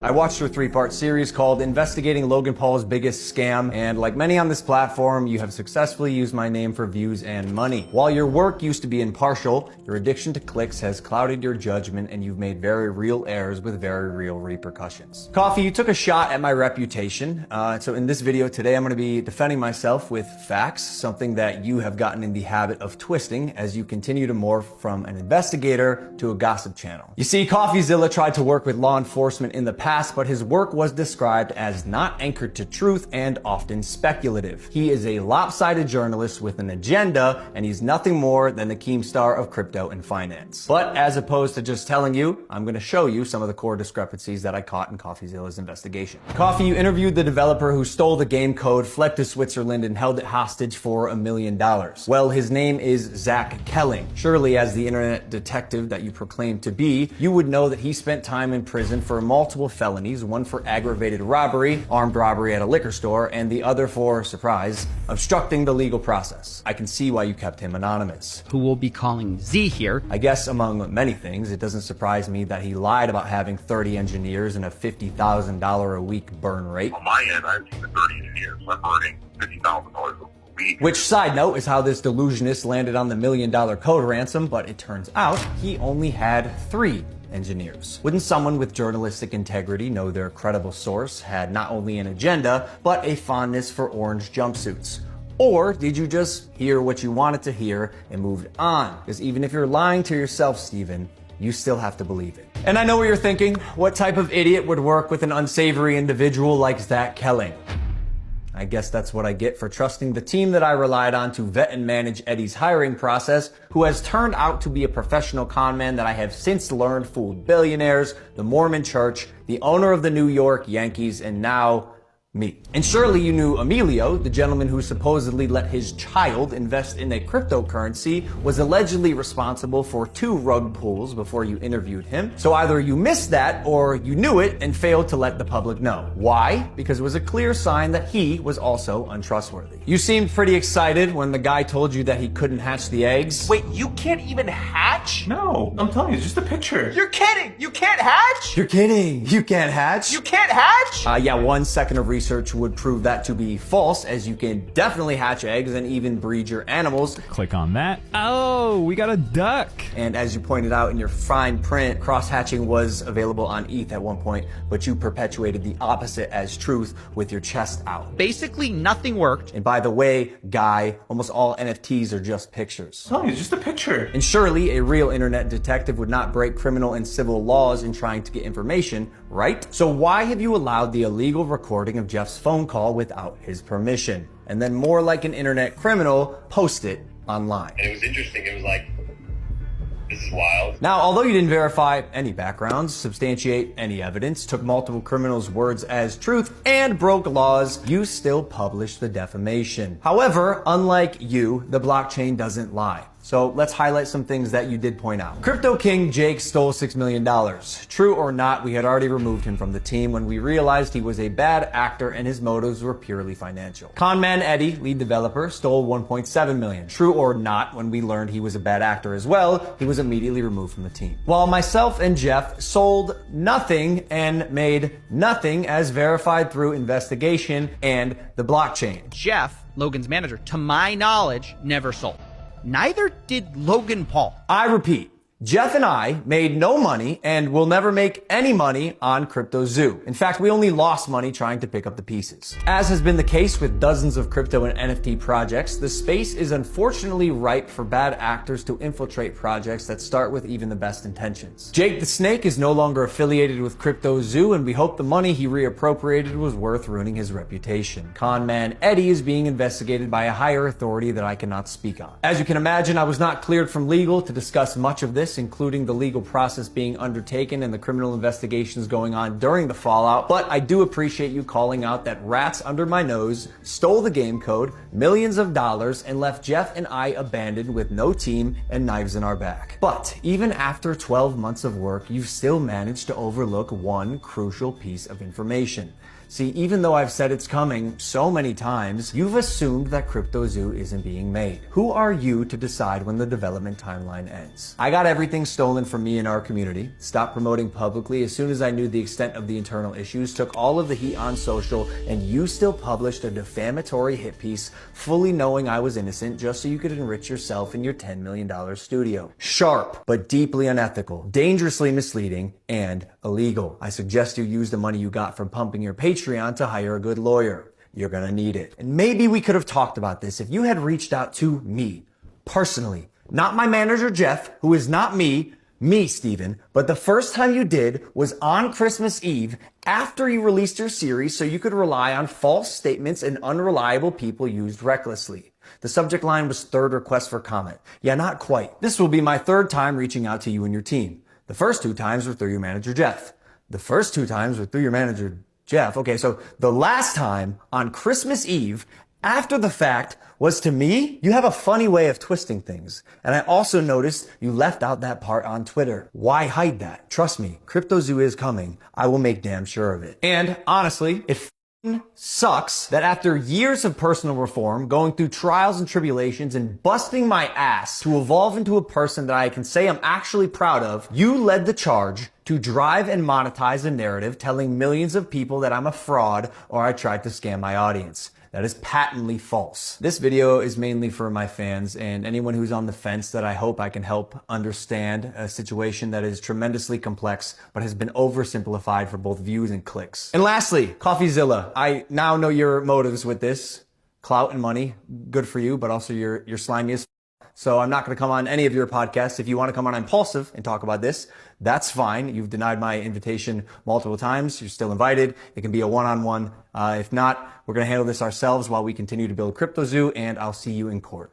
I watched your 3-part series called Investigating Logan Paul's Biggest Scam, and like many on this platform, you have successfully used my name for views and money. While your work used to be impartial, your addiction to clicks has clouded your judgment and you've made very real errors with very real repercussions. Coffee, you took a shot at my reputation, so in this video today I'm going to be defending myself with facts, something that you have gotten in the habit of twisting as you continue to morph from an investigator to a gossip channel. You see, Coffeezilla tried to work with law enforcement in the past, but his work was described as not anchored to truth and often speculative. He is a lopsided journalist with an agenda, and he's nothing more than the Keemstar of crypto and finance. But as opposed to just telling you, I'm going to show you some of the core discrepancies that I caught in Coffeezilla's investigation. Coffee, you interviewed the developer who stole the game code, fled to Switzerland, and held it hostage for $1 million. Well, his name is Zach Kelling. Surely, as the internet detective that you proclaim to be, you would know that he spent time in prison for multiple felonies, one for aggravated robbery, armed robbery at a liquor store, and the other for, surprise, obstructing the legal process. I can see why you kept him anonymous. Who we'll be calling Z here. I guess among many things, it doesn't surprise me that he lied about having 30 engineers and a $50,000 a week burn rate. On my end, I have 30 engineers. I'm earning $50,000 a week. Which, side note, is how this delusionist landed on the $1 million code ransom, but it turns out he only had 3 engineers. Wouldn't someone with journalistic integrity know their credible source had not only an agenda, but a fondness for orange jumpsuits? Or did you just hear what you wanted to hear and moved on? Because even if you're lying to yourself, Steven, you still have to believe it. And I know what you're thinking. What type of idiot would work with an unsavory individual like Zach Kelling? I guess that's what I get for trusting the team that I relied on to vet and manage Eddie's hiring process, who has turned out to be a professional con man that I have since learned fooled billionaires, the Mormon Church, the owner of the New York Yankees, and now me. And surely you knew Emilio, the gentleman who supposedly let his child invest in a cryptocurrency, was allegedly responsible for 2 rug pulls before you interviewed him. So either you missed that or you knew it and failed to let the public know. Why? Because it was a clear sign that he was also untrustworthy. You seemed pretty excited when the guy told you that he couldn't hatch the eggs. Wait, you can't even hatch? No, I'm telling you, it's just a picture. You're kidding! You can't hatch? You're kidding. You can't hatch? You can't hatch? Yeah, 1 second of research would prove that to be false, as you can definitely hatch eggs and even breed your animals. Click on that. Oh, we got a duck. And as you pointed out in your fine print, cross-hatching was available on ETH at one point, but you perpetuated the opposite as truth with your chest out. Basically, nothing worked. And by the way, guy, almost all NFTs are just pictures. I'm telling you, it's just a picture. And surely a real internet detective would not break criminal and civil laws in trying to get information, right? So why have you allowed the illegal recording of Jeff's phone call without his permission? And then, more like an internet criminal, post it online. And it was interesting. It was like, this is wild. Now, although you didn't verify any backgrounds, substantiate any evidence, took multiple criminals' words as truth, and broke laws, you still published the defamation. However, unlike you, the blockchain doesn't lie. So let's highlight some things that you did point out. Crypto King Jake stole $6 million. True or not, we had already removed him from the team when we realized he was a bad actor and his motives were purely financial. Conman Eddie, lead developer, stole $1.7 million. True or not, when we learned he was a bad actor as well, he was immediately removed from the team. While myself and Jeff sold nothing and made nothing as verified through investigation and the blockchain. Jeff, Logan's manager, to my knowledge, never sold. Neither did Logan Paul. I repeat, Jeff and I made no money and will never make any money on Crypto Zoo. In fact, we only lost money trying to pick up the pieces. As has been the case with dozens of crypto and NFT projects, the space is unfortunately ripe for bad actors to infiltrate projects that start with even the best intentions. Jake the Snake is no longer affiliated with Crypto Zoo, and we hope the money he reappropriated was worth ruining his reputation. Conman Eddie is being investigated by a higher authority that I cannot speak on. As you can imagine, I was not cleared from legal to discuss much of this, including the legal process being undertaken and the criminal investigations going on during the fallout, but I do appreciate you calling out that rats under my nose stole the game code, millions of dollars, and left Jeff and I abandoned with no team and knives in our back. But even after 12 months of work, you've still managed to overlook one crucial piece of information. See, even though I've said it's coming so many times, you've assumed that Crypto Zoo isn't being made. Who are you to decide when the development timeline ends? I got every everything stolen from me in our community, stopped promoting publicly as soon as I knew the extent of the internal issues, took all of the heat on social, and you still published a defamatory hit piece fully knowing I was innocent just so you could enrich yourself in your $10 million studio. Sharp, but deeply unethical, dangerously misleading, and illegal. I suggest you use the money you got from pumping your Patreon to hire a good lawyer. You're gonna need it. And maybe we could have talked about this if you had reached out to me, personally. Not my manager, Jeff, who is not me, Steven, but the first time you did was on Christmas Eve after you released your series so you could rely on false statements and unreliable people used recklessly. The subject line was third request for comment. Yeah, not quite. This will be my third time reaching out to you and your team. The first 2 times were through your manager, Jeff. The first 2 times were through your manager, Jeff. Okay, so the last time on Christmas Eve, after the fact, was to me. You have a funny way of twisting things. And I also noticed you left out that part on Twitter. Why hide that? Trust me, CryptoZoo is coming. I will make damn sure of it. And honestly, it sucks that after years of personal reform, going through trials and tribulations and busting my ass to evolve into a person that I can say I'm actually proud of, you led the charge to drive and monetize a narrative telling millions of people that I'm a fraud or I tried to scam my audience. That is patently false. This video is mainly for my fans and anyone who's on the fence that I hope I can help understand a situation that is tremendously complex but has been oversimplified for both views and clicks. And lastly, Coffeezilla. I now know your motives with this. Clout and money, good for you, but also you're slimy as so I'm not going to come on any of your podcasts. If you want to come on Impulsive and talk about this, that's fine. You've denied my invitation multiple times. You're still invited. It can be a one-on-one. If not, we're going to handle this ourselves while we continue to build CryptoZoo, and I'll see you in court.